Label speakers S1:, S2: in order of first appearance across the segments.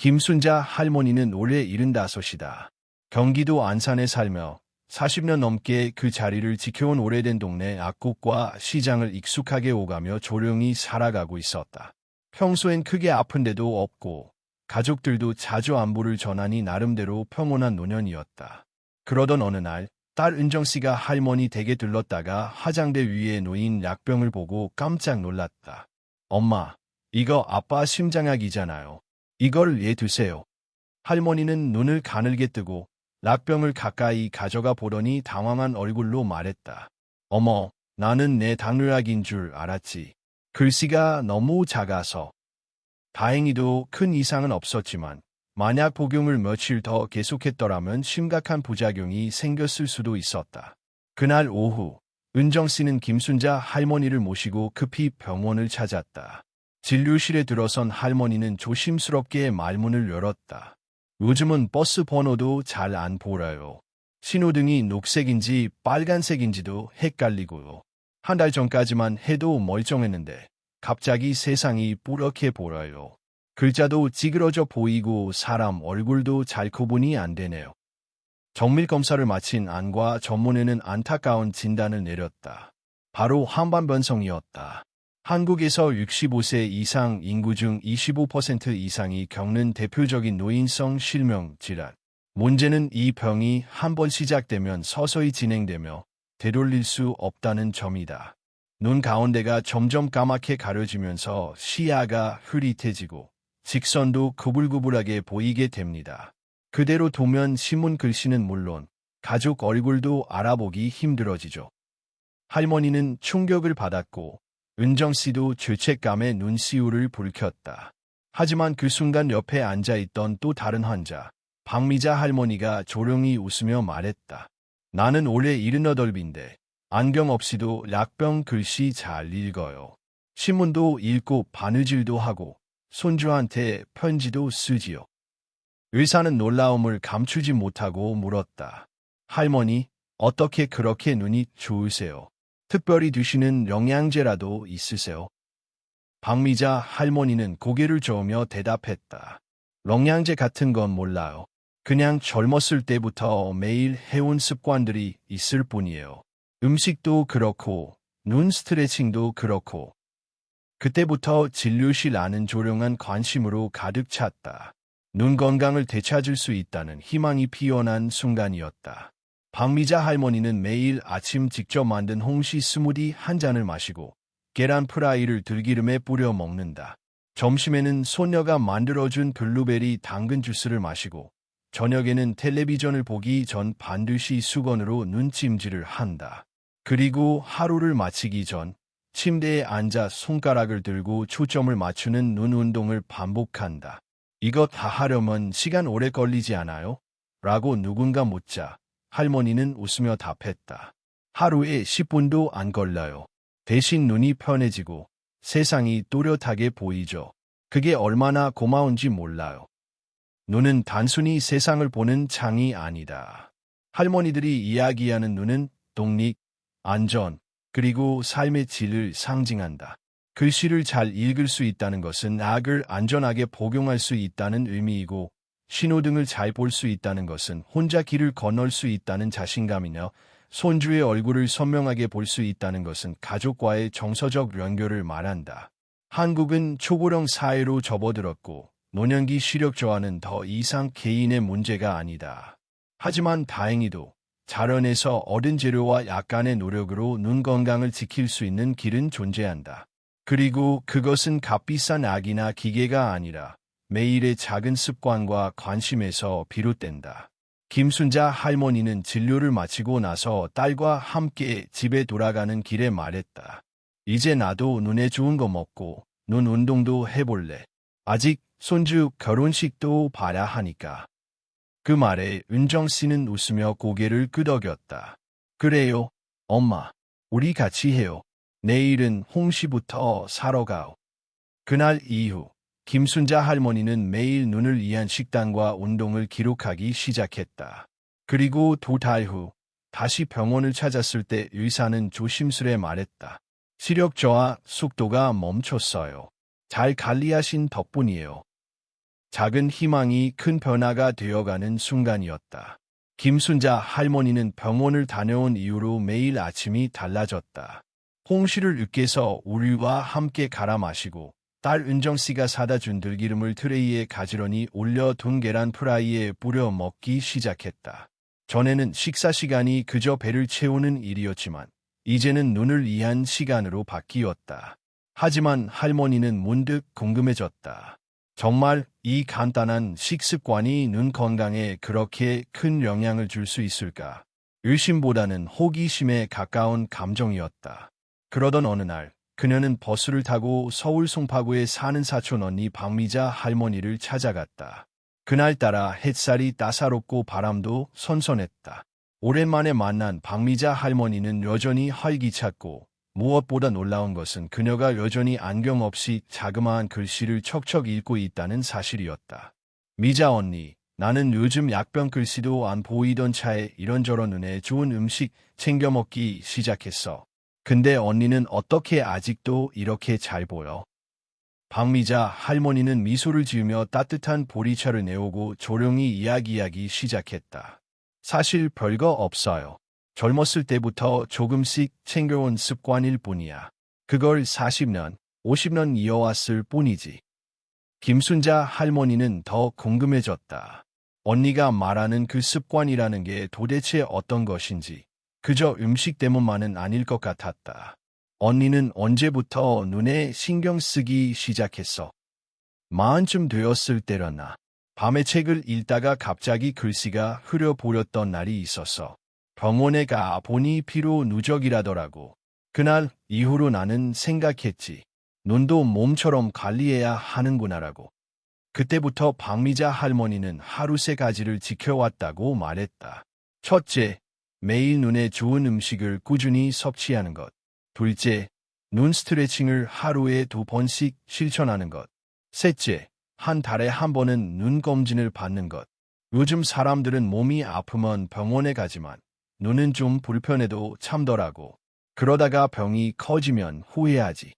S1: 김순자 할머니는 올해 75이다. 경기도 안산에 살며 40년 넘게 그 자리를 지켜온 오래된 동네 앞국과 시장을 익숙하게 오가며 조용히 살아가고 있었다. 평소엔 크게 아픈 데도 없고 가족들도 자주 안부를 전하니 나름대로 평온한 노년이었다. 그러던 어느 날 딸 은정씨가 할머니 댁에 들렀다가 화장대 위에 놓인 약병을 보고 깜짝 놀랐다. 엄마, 이거 아빠 심장약이잖아요. 이걸 얘 드세요. 할머니는 눈을 가늘게 뜨고 약병을 가까이 가져가 보더니 당황한 얼굴로 말했다. 어머, 나는 내 당뇨약인 줄 알았지. 글씨가 너무 작아서. 다행히도 큰 이상은 없었지만 만약 복용을 며칠 더 계속했더라면 심각한 부작용이 생겼을 수도 있었다. 그날 오후 은정씨는 김순자 할머니를 모시고 급히 병원을 찾았다. 진료실에 들어선 할머니는 조심스럽게 말문을 열었다. 요즘은 버스 번호도 잘 안 보여요. 신호등이 녹색인지 빨간색인지도 헷갈리고요. 한 달 전까지만 해도 멀쩡했는데 갑자기 세상이 뿌옇게 보여요. 글자도 찌그러져 보이고 사람 얼굴도 잘 구분이 안 되네요. 정밀 검사를 마친 안과 전문의는 안타까운 진단을 내렸다. 바로 한반변성이었다. 한국에서 65세 이상 인구 중 25% 이상이 겪는 대표적인 노인성 실명 질환. 문제는 이 병이 한번 시작되면 서서히 진행되며 되돌릴 수 없다는 점이다. 눈 가운데가 점점 까맣게 가려지면서 시야가 흐릿해지고 직선도 구불구불하게 보이게 됩니다. 그대로 두면 신문 글씨는 물론 가족 얼굴도 알아보기 힘들어지죠. 할머니는 충격을 받았고 은정씨도 죄책감에 눈시울을 붉혔다. 하지만 그 순간 옆에 앉아있던 또 다른 환자, 박미자 할머니가 조용히 웃으며 말했다. 나는 올해 78인데 안경 없이도 약병 글씨 잘 읽어요. 신문도 읽고 바느질도 하고 손주한테 편지도 쓰지요. 의사는 놀라움을 감추지 못하고 물었다. 할머니, 어떻게 그렇게 눈이 좋으세요? 특별히 드시는 영양제라도 있으세요? 박미자 할머니는 고개를 저으며 대답했다. 영양제 같은 건 몰라요. 그냥 젊었을 때부터 매일 해온 습관들이 있을 뿐이에요. 음식도 그렇고 눈 스트레칭도 그렇고. 그때부터 진료실 안은 조용한 관심으로 가득 찼다. 눈 건강을 되찾을 수 있다는 희망이 피어난 순간이었다. 박미자 할머니는 매일 아침 직접 만든 홍시 스무디 한 잔을 마시고 계란 프라이를 들기름에 뿌려 먹는다. 점심에는 손녀가 만들어준 블루베리 당근 주스를 마시고 저녁에는 텔레비전을 보기 전 반드시 수건으로 눈찜질을 한다. 그리고 하루를 마치기 전 침대에 앉아 손가락을 들고 초점을 맞추는 눈 운동을 반복한다. 이거 다 하려면 시간 오래 걸리지 않아요? 라고 누군가 묻자 할머니는 웃으며 답했다. 하루에 10분도 안 걸려요. 대신 눈이 편해지고 세상이 또렷하게 보이죠. 그게 얼마나 고마운지 몰라요. 눈은 단순히 세상을 보는 창이 아니다. 할머니들이 이야기하는 눈은 독립, 안전, 그리고 삶의 질을 상징한다. 글씨를 잘 읽을 수 있다는 것은 약을 안전하게 복용할 수 있다는 의미이고 신호등을 잘 볼 수 있다는 것은 혼자 길을 건널 수 있다는 자신감이며 손주의 얼굴을 선명하게 볼 수 있다는 것은 가족과의 정서적 연결을 말한다. 한국은 초고령 사회로 접어들었고 노년기 시력 저하는 더 이상 개인의 문제가 아니다. 하지만 다행히도 자연에서 얻은 재료와 약간의 노력으로 눈 건강을 지킬 수 있는 길은 존재한다. 그리고 그것은 값비싼 약이나 기계가 아니라 매일의 작은 습관과 관심에서 비롯된다. 김순자 할머니는 진료를 마치고 나서 딸과 함께 집에 돌아가는 길에 말했다. 이제 나도 눈에 좋은 거 먹고 눈 운동도 해볼래. 아직 손주 결혼식도 봐야 하니까. 그 말에 은정씨는 웃으며 고개를 끄덕였다. 그래요, 엄마. 우리 같이 해요. 내일은 홍시부터 사러 가오. 그날 이후 김순자 할머니는 매일 눈을 위한 식단과 운동을 기록하기 시작했다. 그리고 2달 후 다시 병원을 찾았을 때 의사는 조심스레 말했다. 시력 저하 속도가 멈췄어요. 잘 관리하신 덕분이에요. 작은 희망이 큰 변화가 되어가는 순간이었다. 김순자 할머니는 병원을 다녀온 이후로 매일 아침이 달라졌다. 홍시를 으깨서 우유와 함께 갈아 마시고 딸 은정씨가 사다 준 들기름을 트레이에 가지런히 올려둔 계란 프라이에 뿌려 먹기 시작했다. 전에는 식사 시간이 그저 배를 채우는 일이었지만 이제는 눈을 위한 시간으로 바뀌었다. 하지만 할머니는 문득 궁금해졌다. 정말 이 간단한 식습관이 눈 건강에 그렇게 큰 영향을 줄 수 있을까? 의심보다는 호기심에 가까운 감정이었다. 그러던 어느 날 그녀는 버스를 타고 서울 송파구에 사는 사촌 언니 박미자 할머니를 찾아갔다. 그날따라 햇살이 따사롭고 바람도 선선했다. 오랜만에 만난 박미자 할머니는 여전히 활기찼고 무엇보다 놀라운 것은 그녀가 여전히 안경 없이 자그마한 글씨를 척척 읽고 있다는 사실이었다. 미자 언니, 나는 요즘 약병 글씨도 안 보이던 차에 이런저런 눈에 좋은 음식 챙겨 먹기 시작했어. 근데 언니는 어떻게 아직도 이렇게 잘 보여? 박미자 할머니는 미소를 지으며 따뜻한 보리차를 내오고 조용히 이야기하기 시작했다. 사실 별거 없어요. 젊었을 때부터 조금씩 챙겨온 습관일 뿐이야. 그걸 40년, 50년 이어왔을 뿐이지. 김순자 할머니는 더 궁금해졌다. 언니가 말하는 그 습관이라는 게 도대체 어떤 것인지. 그저 음식 때문만은 아닐 것 같았다. 언니는 언제부터 눈에 신경 쓰기 시작했어? 마흔쯤 되었을 때였나. 밤에 책을 읽다가 갑자기 글씨가 흐려보였던 날이 있었어. 병원에 가 보니 피로 누적이라더라고. 그날 이후로 나는 생각했지. 눈도 몸처럼 관리해야 하는구나라고. 그때부터 박미자 할머니는 하루 세 가지를 지켜왔다고 말했다. 첫째, 매일 눈에 좋은 음식을 꾸준히 섭취하는 것. 둘째, 눈 스트레칭을 하루에 2번씩 실천하는 것. 셋째, 한 달에 한 번은 눈 검진을 받는 것. 요즘 사람들은 몸이 아프면 병원에 가지만 눈은 좀 불편해도 참더라고. 그러다가 병이 커지면 후회하지.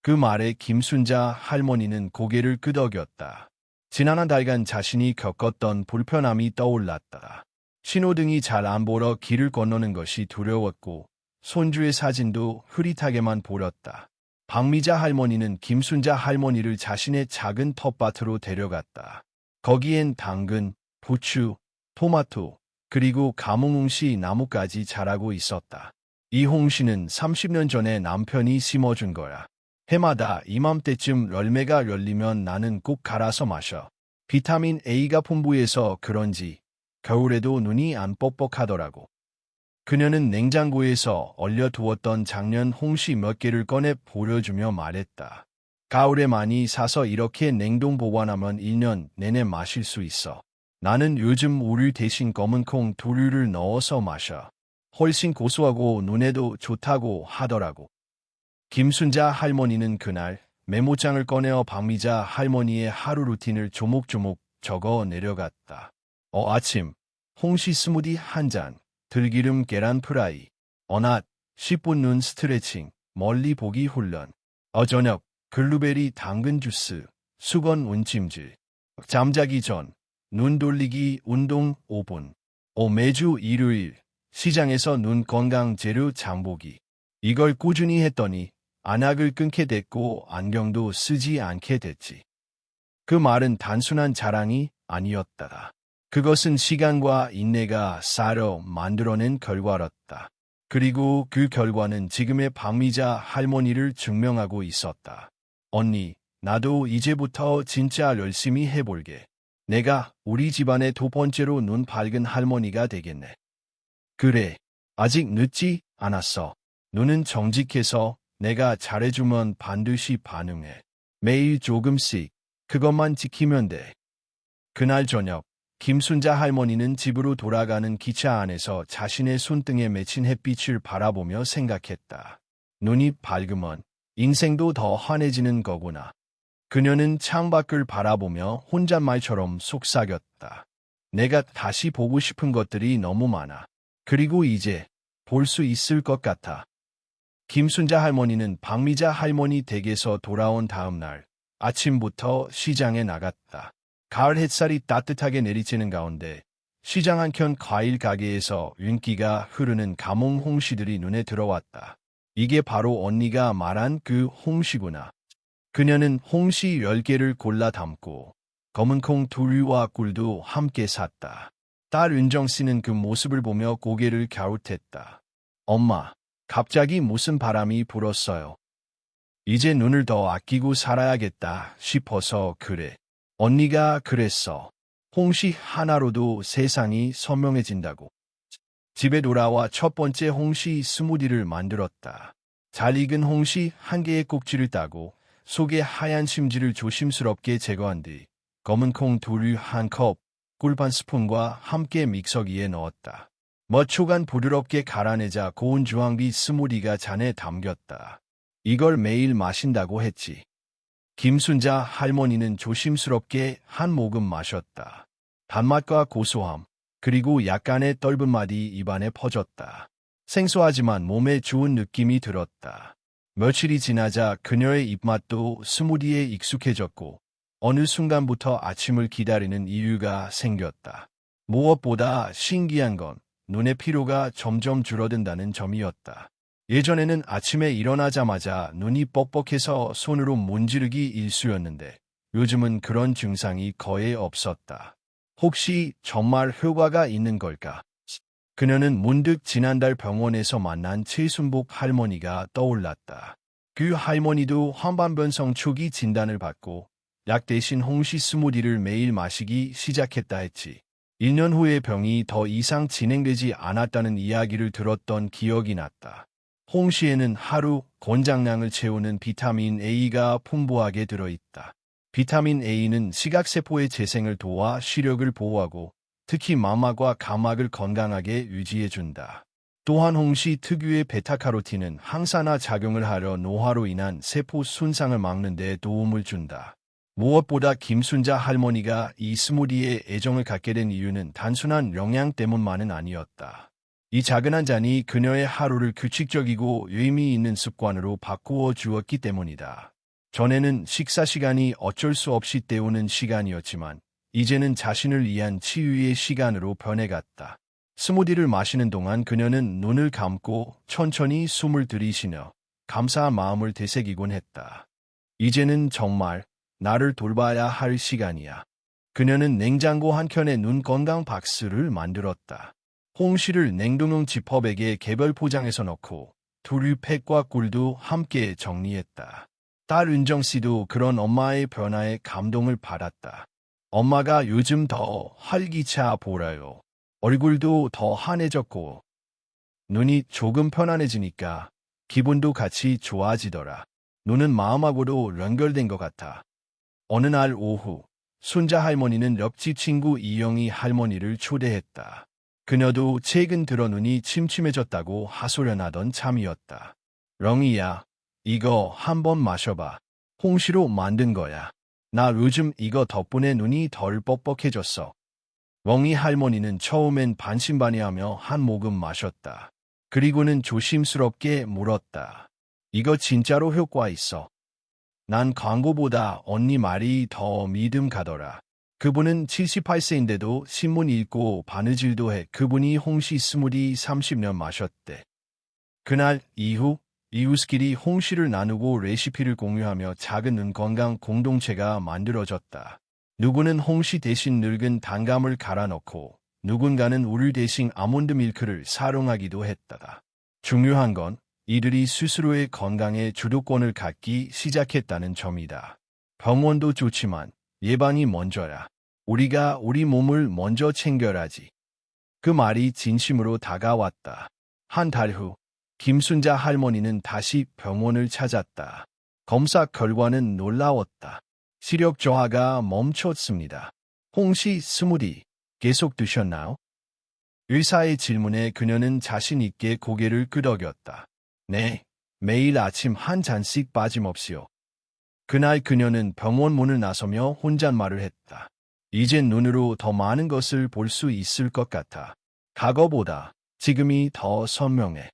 S1: 그 말에 김순자 할머니는 고개를 끄덕였다. 지난 한 달간 자신이 겪었던 불편함이 떠올랐다. 신호등이 잘 안 보러 길을 건너는 것이 두려웠고 손주의 사진도 흐릿하게만 보였다. 박미자 할머니는 김순자 할머니를 자신의 작은 텃밭으로 데려갔다. 거기엔 당근, 부추, 토마토, 그리고 가뭄홍시 나무까지 자라고 있었다. 이 홍시는 30년 전에 남편이 심어준 거야. 해마다 이맘때쯤 열매가 열리면 나는 꼭 갈아서 마셔. 비타민 A가 풍부해서 그런지 겨울에도 눈이 안 뻑뻑하더라고. 그녀는 냉장고에서 얼려두었던 작년 홍시 몇 개를 꺼내 보여주며 말했다. 가을에 많이 사서 이렇게 냉동 보관하면 1년 내내 마실 수 있어. 나는 요즘 우유 대신 검은 콩 2류를 넣어서 마셔. 훨씬 고소하고 눈에도 좋다고 하더라고. 김순자 할머니는 그날 메모장을 꺼내어 박미자 할머니의 하루 루틴을 조목조목 적어 내려갔다. 아침, 홍시 스무디 한 잔, 들기름 계란 프라이, 어낮, 10분 눈 스트레칭, 멀리 보기 훈련, 저녁, 글루베리 당근 주스, 수건 운찜질, 잠자기 전, 눈 돌리기 운동 5분, 매주 일요일, 시장에서 눈 건강 재료 장보기. 이걸 꾸준히 했더니 안약을 끊게 됐고 안경도 쓰지 않게 됐지. 그 말은 단순한 자랑이 아니었다. 그것은 시간과 인내가 쌓여 만들어낸 결과였다. 그리고 그 결과는 지금의 박미자 할머니를 증명하고 있었다. 언니, 나도 이제부터 진짜 열심히 해볼게. 내가 우리 집안의 2번째로 눈 밝은 할머니가 되겠네. 그래, 아직 늦지 않았어. 눈은 정직해서 내가 잘해주면 반드시 반응해. 매일 조금씩 그것만 지키면 돼. 그날 저녁, 김순자 할머니는 집으로 돌아가는 기차 안에서 자신의 손등에 맺힌 햇빛을 바라보며 생각했다. 눈이 밝으면 인생도 더 환해지는 거구나. 그녀는 창밖을 바라보며 혼잣말처럼 속삭였다. 내가 다시 보고 싶은 것들이 너무 많아. 그리고 이제 볼 수 있을 것 같아. 김순자 할머니는 박미자 할머니 댁에서 돌아온 다음 날 아침부터 시장에 나갔다. 가을 햇살이 따뜻하게 내리쬐는 가운데 시장 한켠 과일 가게에서 윤기가 흐르는 감홍 홍시들이 눈에 들어왔다. 이게 바로 언니가 말한 그 홍시구나. 그녀는 홍시 10개를 골라 담고 검은콩 2류와 꿀도 함께 샀다. 딸 은정 씨는 그 모습을 보며 고개를 갸웃했다. 엄마, 갑자기 무슨 바람이 불었어요. 이제 눈을 더 아끼고 살아야겠다 싶어서 그래. 언니가 그랬어. 홍시 하나로도 세상이 선명해진다고. 집에 돌아와 첫 번째 홍시 스무디를 만들었다. 잘 익은 홍시 한 개의 꼭지를 따고 속의 하얀 심지를 조심스럽게 제거한 뒤 검은콩 2류 1컵, 꿀 반 스푼과 함께 믹서기에 넣었다. 초간 부드럽게 갈아내자 고운 주황빛 스무디가 잔에 담겼다. 이걸 매일 마신다고 했지. 김순자 할머니는 조심스럽게 한 모금 마셨다. 단맛과 고소함, 그리고 약간의 떫은 맛이 입안에 퍼졌다. 생소하지만 몸에 좋은 느낌이 들었다. 며칠이 지나자 그녀의 입맛도 스무디에 익숙해졌고 어느 순간부터 아침을 기다리는 이유가 생겼다. 무엇보다 신기한 건 눈의 피로가 점점 줄어든다는 점이었다. 예전에는 아침에 일어나자마자 눈이 뻑뻑해서 손으로 문지르기 일쑤였는데 요즘은 그런 증상이 거의 없었다. 혹시 정말 효과가 있는 걸까? 그녀는 문득 지난달 병원에서 만난 최순복 할머니가 떠올랐다. 그 할머니도 환반변성 초기 진단을 받고 약 대신 홍시 스무디를 매일 마시기 시작했다 했지. 1년 후에 병이 더 이상 진행되지 않았다는 이야기를 들었던 기억이 났다. 홍시에는 하루 권장량을 채우는 비타민 A가 풍부하게 들어있다. 비타민 A는 시각세포의 재생을 도와 시력을 보호하고 특히 망막과 감막을 건강하게 유지해준다. 또한 홍시 특유의 베타카로틴은 항산화 작용을 하려 노화로 인한 세포 손상을 막는 데 도움을 준다. 무엇보다 김순자 할머니가 이 스무디에 애정을 갖게 된 이유는 단순한 영양 때문만은 아니었다. 이 작은 한 잔이 그녀의 하루를 규칙적이고 의미 있는 습관으로 바꾸어 주었기 때문이다. 전에는 식사 시간이 어쩔 수 없이 때우는 시간이었지만 이제는 자신을 위한 치유의 시간으로 변해갔다. 스무디를 마시는 동안 그녀는 눈을 감고 천천히 숨을 들이쉬며 감사한 마음을 되새기곤 했다. 이제는 정말 나를 돌봐야 할 시간이야. 그녀는 냉장고 한켠에 눈 건강 박스를 만들었다. 홍시를 냉동용 지퍼백에 개별 포장해서 넣고 2류 팩과 꿀도 함께 정리했다. 딸 은정씨도 그런 엄마의 변화에 감동을 받았다. 엄마가 요즘 더 활기차 보여요. 얼굴도 더 환해졌고 눈이 조금 편안해지니까 기분도 같이 좋아지더라. 눈은 마음하고도 연결된 것 같아. 어느 날 오후 순자 할머니는 옆집 친구 이영희 할머니를 초대했다. 그녀도 최근 들어 눈이 침침해졌다고 하소연하던 참이었다. 렁이야, 이거 한번 마셔봐. 홍시로 만든 거야. 나 요즘 이거 덕분에 눈이 덜 뻑뻑해졌어. 멍이 할머니는 처음엔 반신반의하며 한 모금 마셨다. 그리고는 조심스럽게 물었다. 이거 진짜로 효과 있어. 난 광고보다 언니 말이 더 믿음 가더라. 그분은 78세인데도 신문 읽고 바느질도 해. 그분이 홍시 스무디 30년 마셨대. 그날 이후 이웃끼리 홍시를 나누고 레시피를 공유하며 작은 눈 건강 공동체가 만들어졌다. 누구는 홍시 대신 늙은 단감을 갈아 넣고 누군가는 우유 대신 아몬드 밀크를 사용하기도 했다. 중요한 건 이들이 스스로의 건강에 주도권을 갖기 시작했다는 점이다. 병원도 좋지만 예방이 먼저야. 우리가 우리 몸을 먼저 챙겨야지. 그 말이 진심으로 다가왔다. 한 달 후 김순자 할머니는 다시 병원을 찾았다. 검사 결과는 놀라웠다. 시력 저하가 멈췄습니다. 홍시 스무디 계속 드셨나요? 의사의 질문에 그녀는 자신 있게 고개를 끄덕였다. 네, 매일 아침 한 잔씩 빠짐없이요. 그날 그녀는 병원 문을 나서며 혼잣말을 했다. 이젠 눈으로 더 많은 것을 볼 수 있을 것 같아. 과거보다 지금이 더 선명해.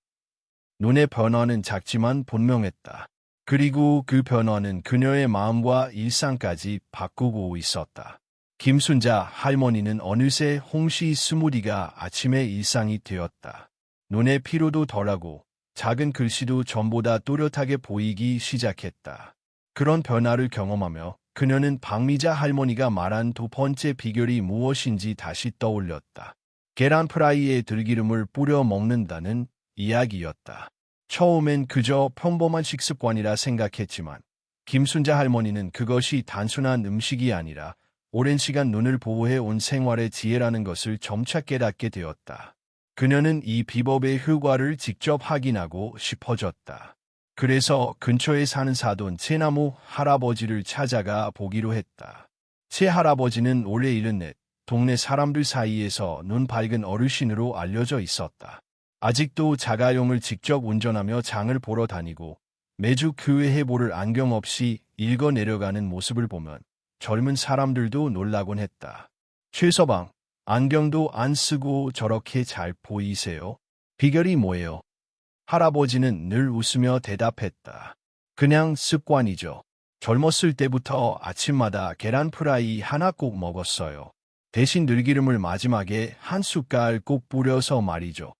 S1: 눈의 변화는 작지만 분명했다. 그리고 그 변화는 그녀의 마음과 일상까지 바꾸고 있었다. 김순자 할머니는 어느새 홍시 스무디가 아침의 일상이 되었다. 눈의 피로도 덜하고 작은 글씨도 전보다 또렷하게 보이기 시작했다. 그런 변화를 경험하며 그녀는 박미자 할머니가 말한 두 번째 비결이 무엇인지 다시 떠올렸다. 계란 프라이에 들기름을 뿌려 먹는다는 이야기였다. 처음엔 그저 평범한 식습관이라 생각했지만 김순자 할머니는 그것이 단순한 음식이 아니라 오랜 시간 눈을 보호해 온 생활의 지혜라는 것을 점차 깨닫게 되었다. 그녀는 이 비법의 효과를 직접 확인하고 싶어졌다. 그래서 근처에 사는 사돈 채나무 할아버지를 찾아가 보기로 했다. 채 할아버지는 올해 74, 동네 사람들 사이에서 눈 밝은 어르신으로 알려져 있었다. 아직도 자가용을 직접 운전하며 장을 보러 다니고 매주 교회 해보를 안경 없이 읽어 내려가는 모습을 보면 젊은 사람들도 놀라곤 했다. 최서방, 안경도 안 쓰고 저렇게 잘 보이세요? 비결이 뭐예요? 할아버지는 늘 웃으며 대답했다. 그냥 습관이죠. 젊었을 때부터 아침마다 계란 프라이 하나 꼭 먹었어요. 대신 들기름을 마지막에 한 숟갈 꼭 뿌려서 말이죠.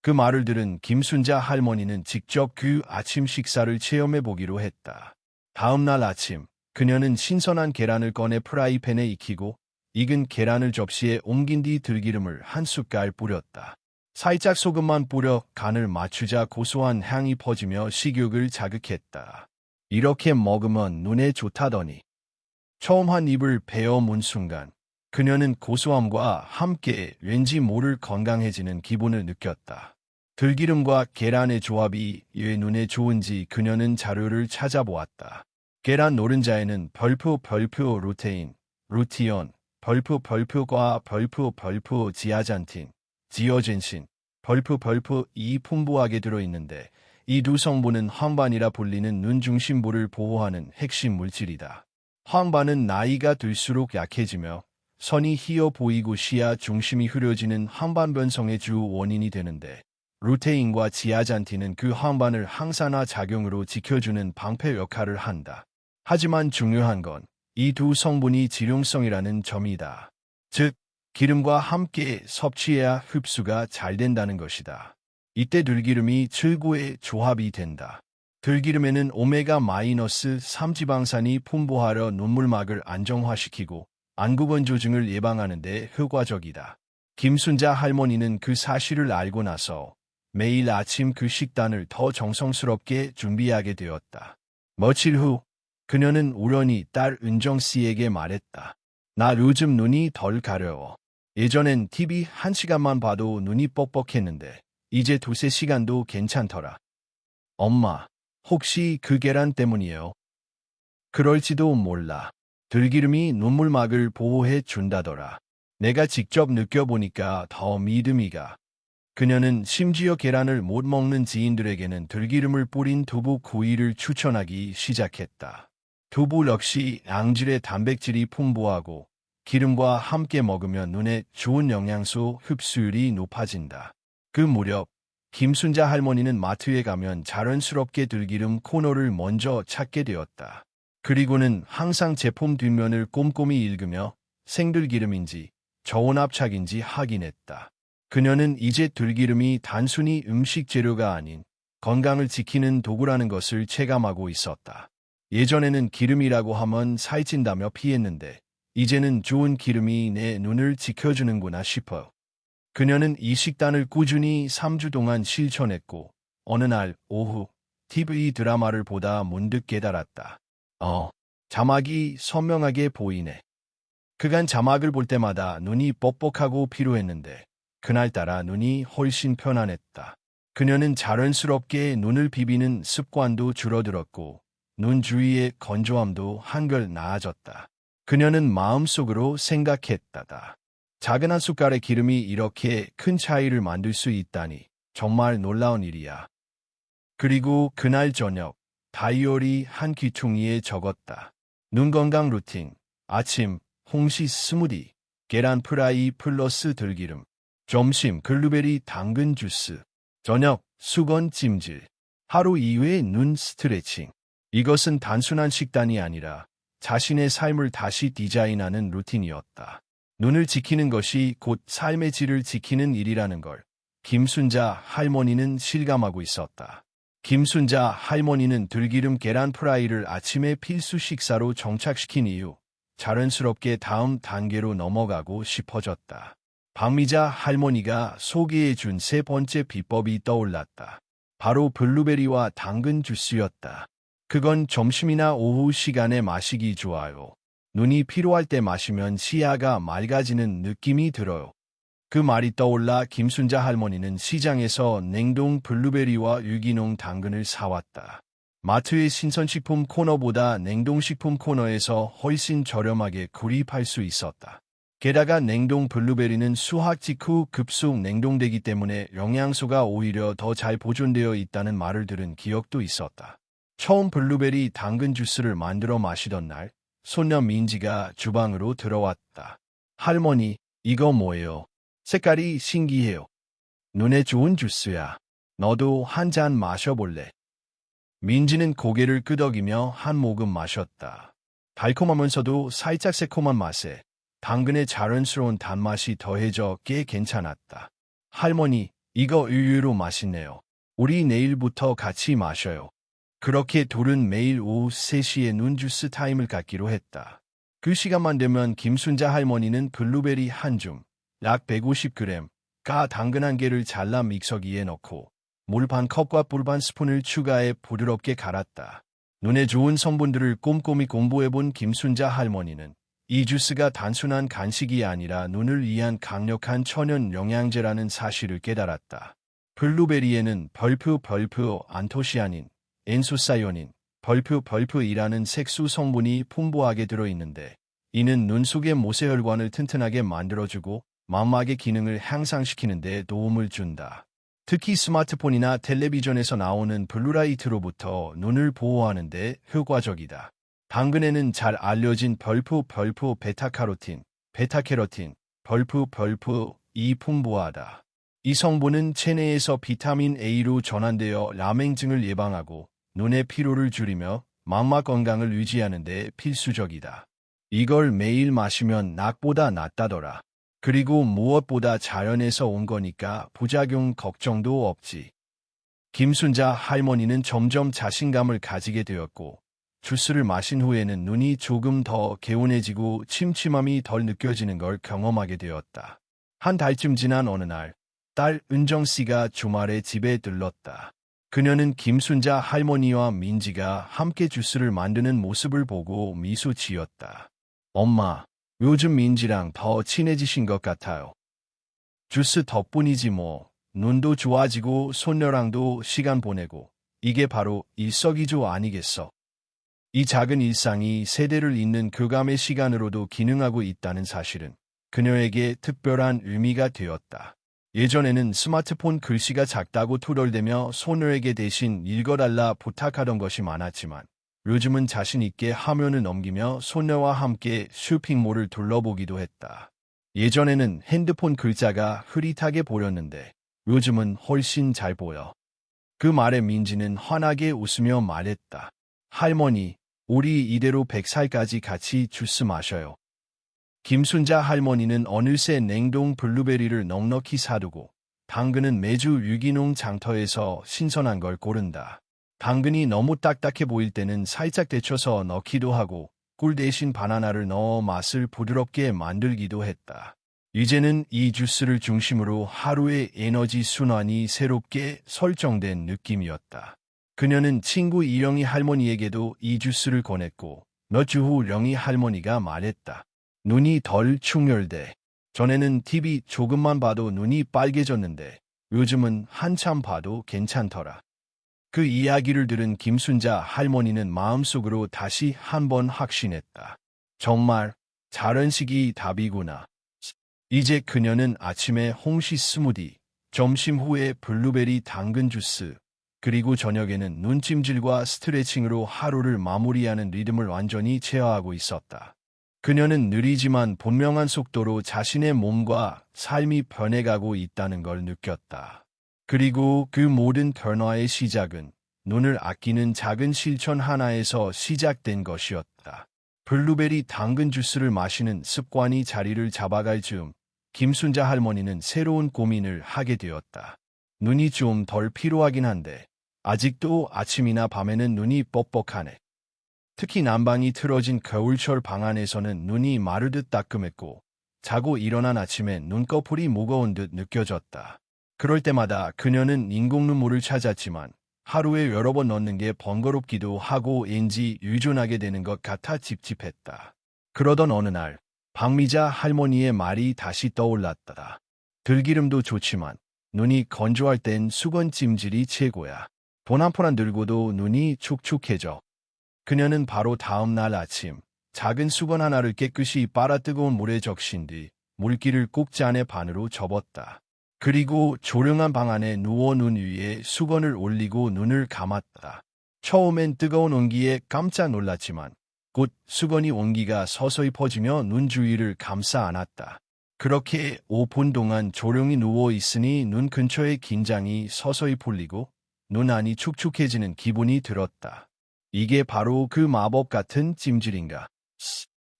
S1: 그 말을 들은 김순자 할머니는 직접 그 아침 식사를 체험해 보기로 했다. 다음 날 아침, 그녀는 신선한 계란을 꺼내 프라이팬에 익히고 익은 계란을 접시에 옮긴 뒤 들기름을 한 숟갈 뿌렸다. 살짝 소금만 뿌려 간을 맞추자 고소한 향이 퍼지며 식욕을 자극했다. 이렇게 먹으면 눈에 좋다더니 처음 한 입을 베어 문 순간 그녀는 고소함과 함께 왠지 모를 건강해지는 기분을 느꼈다. 들기름과 계란의 조합이 왜 눈에 좋은지 그녀는 자료를 찾아보았다. 계란 노른자에는 벌프 루테인, 루티온, 벌프과 벌프 지아잔틴, 지어젠신, 벌프 이 풍부하게 들어있는데 이 두 성분은 황반이라 불리는 눈 중심부를 보호하는 핵심 물질이다. 황반은 나이가 들수록 약해지며 선이 희어 보이고 시야 중심이 흐려지는 황반변성의 주 원인이 되는데 루테인과 지아잔틴은 그 황반을 항산화 작용으로 지켜주는 방패 역할을 한다. 하지만 중요한 건 이 두 성분이 지룡성이라는 점이다. 즉, 기름과 함께 섭취해야 흡수가 잘 된다는 것이다. 이때 들기름이 최고의 조합이 된다. 들기름에는 오메가-3 지방산이 풍부하여 눈물막을 안정화시키고 안구건조증을 예방하는 데 효과적이다. 김순자 할머니는 그 사실을 알고 나서 매일 아침 그 식단을 더 정성스럽게 준비하게 되었다. 며칠 후 그녀는 우연히 딸 은정씨에게 말했다. 나 요즘 눈이 덜 가려워. 예전엔 TV 1시간만 봐도 눈이 뻑뻑했는데 이제 2~3시간도 괜찮더라. 엄마, 혹시 그 계란 때문이에요? 그럴지도 몰라. 들기름이 눈물막을 보호해 준다더라. 내가 직접 느껴보니까 더 믿음이 가. 그녀는 심지어 계란을 못 먹는 지인들에게는 들기름을 뿌린 두부 구이를 추천하기 시작했다. 두부 역시 양질의 단백질이 풍부하고 기름과 함께 먹으면 눈에 좋은 영양소 흡수율이 높아진다. 그 무렵 김순자 할머니는 마트에 가면 자연스럽게 들기름 코너를 먼저 찾게 되었다. 그리고는 항상 제품 뒷면을 꼼꼼히 읽으며 생들기름인지 저온압착인지 확인했다. 그녀는 이제 들기름이 단순히 음식 재료가 아닌 건강을 지키는 도구라는 것을 체감하고 있었다. 예전에는 기름이라고 하면 살찐다며 피했는데 이제는 좋은 기름이 내 눈을 지켜주는구나 싶어. 그녀는 이 식단을 꾸준히 3주 동안 실천했고 어느 날 오후 TV 드라마를 보다 문득 깨달았다. 자막이 선명하게 보이네. 그간 자막을 볼 때마다 눈이 뻑뻑하고 피로했는데 그날따라 눈이 훨씬 편안했다. 그녀는 자연스럽게 눈을 비비는 습관도 줄어들었고 눈 주위의 건조함도 한결 나아졌다. 그녀는 마음속으로 생각했다. 작은 한 숟갈의 기름이 이렇게 큰 차이를 만들 수 있다니 정말 놀라운 일이야. 그리고 그날 저녁 다이어리 한 귀퉁이에 적었다. 눈 건강 루틴, 아침 홍시 스무디, 계란 프라이 플러스 들기름, 점심 글루베리 당근 주스, 저녁 수건 찜질, 하루 2회 눈 스트레칭. 이것은 단순한 식단이 아니라 자신의 삶을 다시 디자인하는 루틴이었다. 눈을 지키는 것이 곧 삶의 질을 지키는 일이라는 걸 김순자 할머니는 실감하고 있었다. 김순자 할머니는 들기름 계란 프라이를 아침에 필수 식사로 정착시킨 이후 자연스럽게 다음 단계로 넘어가고 싶어졌다. 박미자 할머니가 소개해준 세 번째 비법이 떠올랐다. 바로 블루베리와 당근 주스였다. 그건 점심이나 오후 시간에 마시기 좋아요. 눈이 피로할 때 마시면 시야가 맑아지는 느낌이 들어요. 그 말이 떠올라 김순자 할머니는 시장에서 냉동 블루베리와 유기농 당근을 사왔다. 마트의 신선식품 코너보다 냉동식품 코너에서 훨씬 저렴하게 구입할 수 있었다. 게다가 냉동 블루베리는 수확 직후 급속 냉동되기 때문에 영양소가 오히려 더 잘 보존되어 있다는 말을 들은 기억도 있었다. 처음 블루베리 당근 주스를 만들어 마시던 날, 손녀 민지가 주방으로 들어왔다. 할머니, 이거 뭐예요? 색깔이 신기해요. 눈에 좋은 주스야. 너도 한 잔 마셔볼래? 민지는 고개를 끄덕이며 한 모금 마셨다. 달콤하면서도 살짝 새콤한 맛에 당근의 자연스러운 단맛이 더해져 꽤 괜찮았다. 할머니, 이거 의외로 맛있네요. 우리 내일부터 같이 마셔요. 그렇게 둘은 매일 오후 3시에 눈주스 타임을 갖기로 했다. 그 시간만 되면 김순자 할머니는 블루베리 한 줌, 약 150g, 가 당근 한 개를 잘라 믹서기에 넣고 물 반 컵과 물 반 스푼을 추가해 부드럽게 갈았다. 눈에 좋은 성분들을 꼼꼼히 공부해본 김순자 할머니는 이 주스가 단순한 간식이 아니라 눈을 위한 강력한 천연 영양제라는 사실을 깨달았다. 블루베리에는 벌프, 안토시아닌, 엔소사이오닌, 벌프이라는 색소 성분이 풍부하게 들어있는데 이는 눈 속의 모세혈관을 튼튼하게 만들어주고 망막의 기능을 향상시키는 데 도움을 준다. 특히 스마트폰이나 텔레비전에서 나오는 블루라이트로부터 눈을 보호하는 데 효과적이다. 당근에는 잘 알려진 벌프 베타캐로틴, 벌프이 풍부하다. 이 성분은 체내에서 비타민 A로 전환되어 라맹증을 예방하고 눈의 피로를 줄이며 망막 건강을 유지하는 데 필수적이다. 이걸 매일 마시면 낙보다 낫다더라. 그리고 무엇보다 자연에서 온 거니까 부작용 걱정도 없지. 김순자 할머니는 점점 자신감을 가지게 되었고 주스를 마신 후에는 눈이 조금 더 개운해지고 침침함이 덜 느껴지는 걸 경험하게 되었다. 한 달쯤 지난 어느 날, 딸 은정씨가 주말에 집에 들렀다. 그녀는 김순자 할머니와 민지가 함께 주스를 만드는 모습을 보고 미소 지었다. 엄마, 요즘 민지랑 더 친해지신 것 같아요. 주스 덕분이지 뭐. 눈도 좋아지고 손녀랑도 시간 보내고 이게 바로 일석이조 아니겠어. 이 작은 일상이 세대를 잇는 교감의 시간으로도 기능하고 있다는 사실은 그녀에게 특별한 의미가 되었다. 예전에는 스마트폰 글씨가 작다고 투덜대며 손녀에게 대신 읽어달라 부탁하던 것이 많았지만 요즘은 자신 있게 화면을 넘기며 손녀와 함께 쇼핑몰을 둘러보기도 했다. 예전에는 핸드폰 글자가 흐릿하게 보였는데 요즘은 훨씬 잘 보여. 그 말에 민지는 환하게 웃으며 말했다. 할머니, 우리 이대로 100살까지 같이 주스 마셔요. 김순자 할머니는 어느새 냉동 블루베리를 넉넉히 사두고 당근은 매주 유기농 장터에서 신선한 걸 고른다. 당근이 너무 딱딱해 보일 때는 살짝 데쳐서 넣기도 하고 꿀 대신 바나나를 넣어 맛을 부드럽게 만들기도 했다. 이제는 이 주스를 중심으로 하루의 에너지 순환이 새롭게 설정된 느낌이었다. 그녀는 친구 이영희 할머니에게도 이 주스를 권했고 몇 주 후 영희 할머니가 말했다. 눈이 덜 충혈돼. 전에는 TV 조금만 봐도 눈이 빨개졌는데 요즘은 한참 봐도 괜찮더라. 그 이야기를 들은 김순자 할머니는 마음속으로 다시 한번 확신했다. 정말 자연식이 답이구나. 이제 그녀는 아침에 홍시 스무디, 점심 후에 블루베리 당근 주스, 그리고 저녁에는 눈찜질과 스트레칭으로 하루를 마무리하는 리듬을 완전히 제어하고 있었다. 그녀는 느리지만 분명한 속도로 자신의 몸과 삶이 변해가고 있다는 걸 느꼈다. 그리고 그 모든 변화의 시작은 눈을 아끼는 작은 실천 하나에서 시작된 것이었다. 블루베리 당근 주스를 마시는 습관이 자리를 잡아갈 즈음 김순자 할머니는 새로운 고민을 하게 되었다. 눈이 좀 덜 피로하긴 한데 아직도 아침이나 밤에는 눈이 뻑뻑하네. 특히 난방이 틀어진 겨울철 방 안에서는 눈이 마르듯 따끔했고 자고 일어난 아침엔 눈꺼풀이 무거운 듯 느껴졌다. 그럴 때마다 그녀는 인공눈물을 찾았지만 하루에 여러 번 넣는 게 번거롭기도 하고 왠지 유존하게 되는 것 같아 찝찝했다. 그러던 어느 날 박미자 할머니의 말이 다시 떠올랐다. 들기름도 좋지만 눈이 건조할 땐 수건 찜질이 최고야. 돈 한 푼 안 들고도 눈이 축축해져. 그녀는 바로 다음 날 아침 작은 수건 하나를 깨끗이 빨아 뜨거운 물에 적신 뒤 물기를 꼭 잔의 반으로 접었다. 그리고 조용한 방 안에 누워 눈 위에 수건을 올리고 눈을 감았다. 처음엔 뜨거운 온기에 깜짝 놀랐지만 곧 수건이 온기가 서서히 퍼지며 눈 주위를 감싸 안았다. 그렇게 5분 동안 조용히 누워 있으니 눈 근처의 긴장이 서서히 풀리고 눈 안이 축축해지는 기분이 들었다. 이게 바로 그 마법 같은 찜질인가?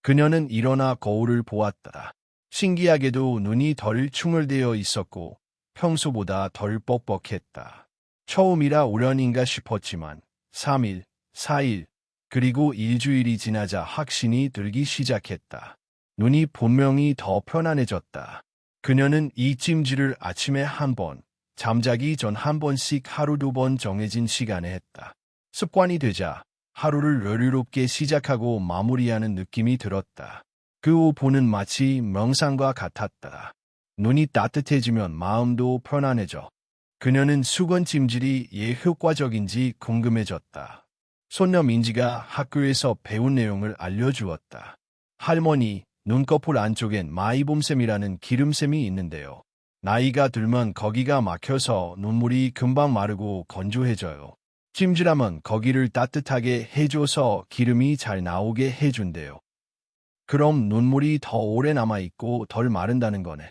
S1: 그녀는 일어나 거울을 보았다. 신기하게도 눈이 덜 충혈되어 있었고 평소보다 덜 뻑뻑했다. 처음이라 우연인가 싶었지만 3일, 4일, 그리고 일주일이 지나자 확신이 들기 시작했다. 눈이 분명히 더 편안해졌다. 그녀는 이 찜질을 아침에 한 번, 잠자기 전 한 번씩 하루 2번 정해진 시간에 했다. 습관이 되자 하루를 여유롭게 시작하고 마무리하는 느낌이 들었다. 그 오후는 마치 명상과 같았다. 눈이 따뜻해지면 마음도 편안해져. 그녀는 수건 찜질이 왜 효과적인지 궁금해졌다. 손녀 민지가 학교에서 배운 내용을 알려주었다. 할머니, 눈꺼풀 안쪽엔 마이봄샘이라는 기름샘이 있는데요. 나이가 들면 거기가 막혀서 눈물이 금방 마르고 건조해져요. 찜질하면 거기를 따뜻하게 해줘서 기름이 잘 나오게 해준대요. 그럼 눈물이 더 오래 남아있고 덜 마른다는 거네.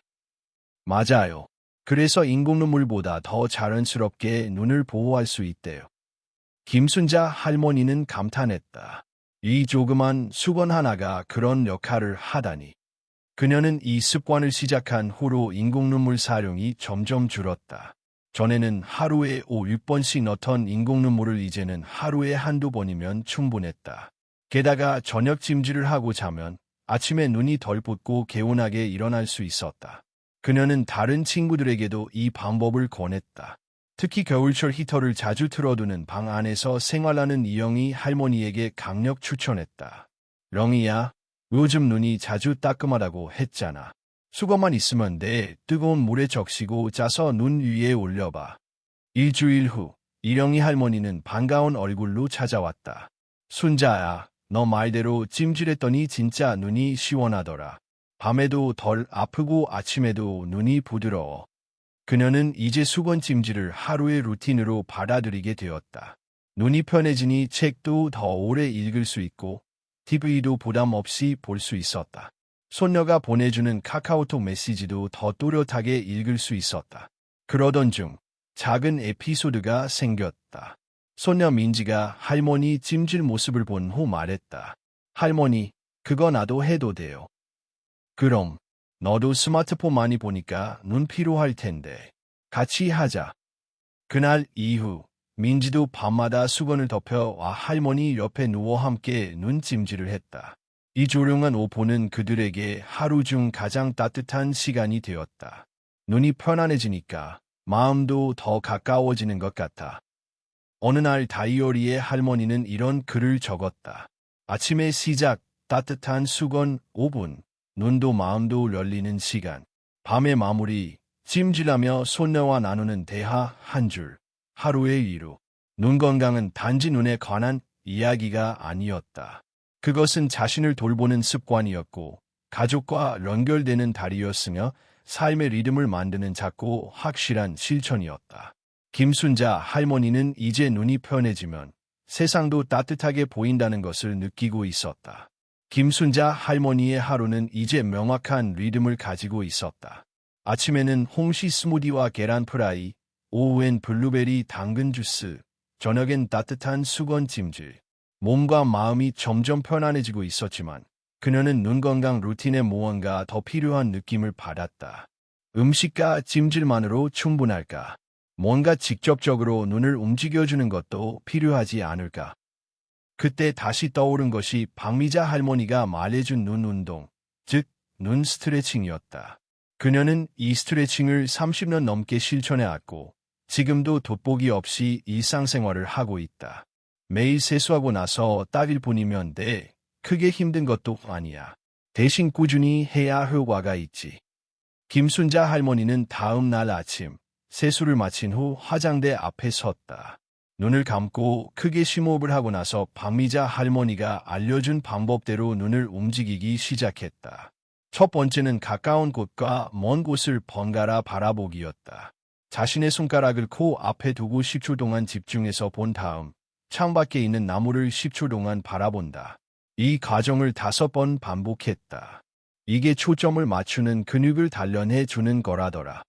S1: 맞아요. 그래서 인공눈물보다 더 자연스럽게 눈을 보호할 수 있대요. 김순자 할머니는 감탄했다. 이 조그만 수건 하나가 그런 역할을 하다니. 그녀는 이 습관을 시작한 후로 인공눈물 사용이 점점 줄었다. 전에는 하루에 5, 6번씩 넣던 인공눈물을 이제는 하루에 한두 번이면 충분했다. 게다가 저녁 찜질을 하고 자면 아침에 눈이 덜 붓고 개운하게 일어날 수 있었다. 그녀는 다른 친구들에게도 이 방법을 권했다. 특히 겨울철 히터를 자주 틀어두는 방 안에서 생활하는 이영희 할머니에게 강력 추천했다. 렁이야, 요즘 눈이 자주 따끔하다고 했잖아. 수건만 있으면 돼. 뜨거운 물에 적시고 짜서 눈 위에 올려봐. 일주일 후 이영희 할머니는 반가운 얼굴로 찾아왔다. 순자야, 너 말대로 찜질했더니 진짜 눈이 시원하더라. 밤에도 덜 아프고 아침에도 눈이 부드러워. 그녀는 이제 수건 찜질을 하루의 루틴으로 받아들이게 되었다. 눈이 편해지니 책도 더 오래 읽을 수 있고 TV도 부담 없이 볼 수 있었다. 손녀가 보내주는 카카오톡 메시지도 더 또렷하게 읽을 수 있었다. 그러던 중 작은 에피소드가 생겼다. 손녀 민지가 할머니 찜질 모습을 본 후 말했다. 할머니, 그거 나도 해도 돼요. 그럼 너도 스마트폰 많이 보니까 눈 피로할 텐데 같이 하자. 그날 이후 민지도 밤마다 수건을 덮여 할머니 옆에 누워 함께 눈찜질을 했다. 이 조용한 오후는 그들에게 하루 중 가장 따뜻한 시간이 되었다. 눈이 편안해지니까 마음도 더 가까워지는 것 같아. 어느 날 다이어리에 할머니는 이런 글을 적었다. 아침의 시작, 따뜻한 수건 5분, 눈도 마음도 열리는 시간. 밤의 마무리, 찜질하며 손녀와 나누는 대화 한 줄. 하루의 위로. 눈 건강은 단지 눈에 관한 이야기가 아니었다. 그것은 자신을 돌보는 습관이었고 가족과 연결되는 다리였으며 삶의 리듬을 만드는 작고 확실한 실천이었다. 김순자 할머니는 이제 눈이 편해지면 세상도 따뜻하게 보인다는 것을 느끼고 있었다. 김순자 할머니의 하루는 이제 명확한 리듬을 가지고 있었다. 아침에는 홍시 스무디와 계란 프라이, 오후엔 블루베리 당근 주스, 저녁엔 따뜻한 수건 찜질. 몸과 마음이 점점 편안해지고 있었지만 그녀는 눈 건강 루틴에 무언가 더 필요한 느낌을 받았다. 음식과 찜질만으로 충분할까? 뭔가 직접적으로 눈을 움직여주는 것도 필요하지 않을까? 그때 다시 떠오른 것이 박미자 할머니가 말해준 눈 운동, 즉, 눈 스트레칭이었다. 그녀는 이 스트레칭을 30년 넘게 실천해왔고, 지금도 돋보기 없이 일상생활을 하고 있다. 매일 세수하고 나서 딱 1분이면 돼. 크게 힘든 것도 아니야. 대신 꾸준히 해야 효과가 있지. 김순자 할머니는 다음 날 아침, 세수를 마친 후 화장대 앞에 섰다. 눈을 감고 크게 심호흡을 하고 나서 박미자 할머니가 알려준 방법대로 눈을 움직이기 시작했다. 첫 번째는 가까운 곳과 먼 곳을 번갈아 바라보기였다. 자신의 손가락을 코 앞에 두고 10초 동안 집중해서 본 다음 창밖에 있는 나무를 10초 동안 바라본다. 이 과정을 5번 반복했다. 이게 초점을 맞추는 근육을 단련해 주는 거라더라.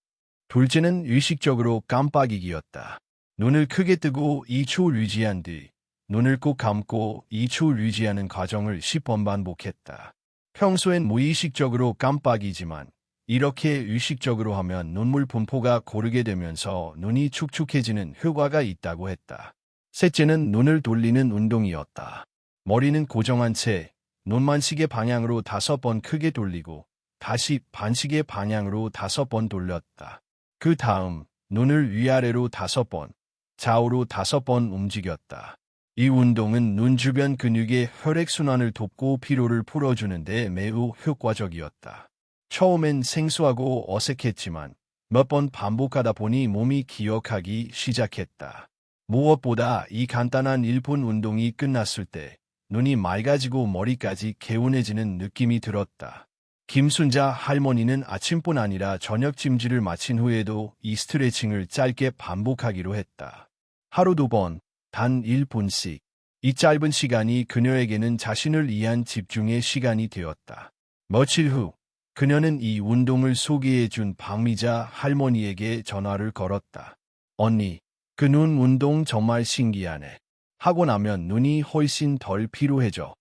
S1: 둘째는 의식적으로 깜빡이기였다. 눈을 크게 뜨고 2초 유지한 뒤 눈을 꼭 감고 2초 유지하는 과정을 10번 반복했다. 평소엔 무의식적으로 깜빡이지만 이렇게 의식적으로 하면 눈물 분포가 고르게 되면서 눈이 축축해지는 효과가 있다고 했다. 셋째는 눈을 돌리는 운동이었다. 머리는 고정한 채 눈만 시계 방향으로 5번 크게 돌리고 다시 반시계 방향으로 5번 돌렸다. 그 다음 눈을 위아래로 5번, 좌우로 5번 움직였다. 이 운동은 눈 주변 근육의 혈액순환을 돕고 피로를 풀어주는 데 매우 효과적이었다. 처음엔 생소하고 어색했지만 몇 번 반복하다 보니 몸이 기억하기 시작했다. 무엇보다 이 간단한 1분 운동이 끝났을 때 눈이 맑아지고 머리까지 개운해지는 느낌이 들었다. 김순자 할머니는 아침뿐 아니라 저녁 찜질을 마친 후에도 이 스트레칭을 짧게 반복하기로 했다. 하루 2번, 단 1분씩. 이 짧은 시간이 그녀에게는 자신을 위한 집중의 시간이 되었다. 며칠 후, 그녀는 이 운동을 소개해준 박미자 할머니에게 전화를 걸었다. 언니, 그 눈 운동 정말 신기하네. 하고 나면 눈이 훨씬 덜 피로해져.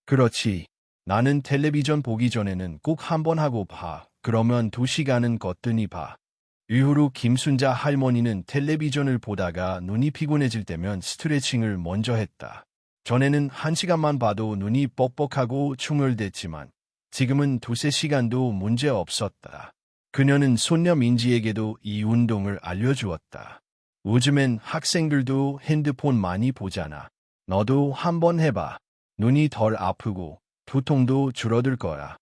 S1: 그렇지. 나는 텔레비전 보기 전에는 꼭 한번 하고 봐. 그러면 2시간은 거뜬히 봐. 이후로 김순자 할머니는 텔레비전을 보다가 눈이 피곤해질 때면 스트레칭을 먼저 했다. 전에는 1시간만 봐도 눈이 뻑뻑하고 충혈됐지만 지금은 2~3시간도 문제 없었다. 그녀는 손녀 민지에게도 이 운동을 알려주었다. 요즘엔 학생들도 핸드폰 많이 보잖아. 너도 한번 해봐. 눈이 덜 아프고 두통도 줄어들 거야.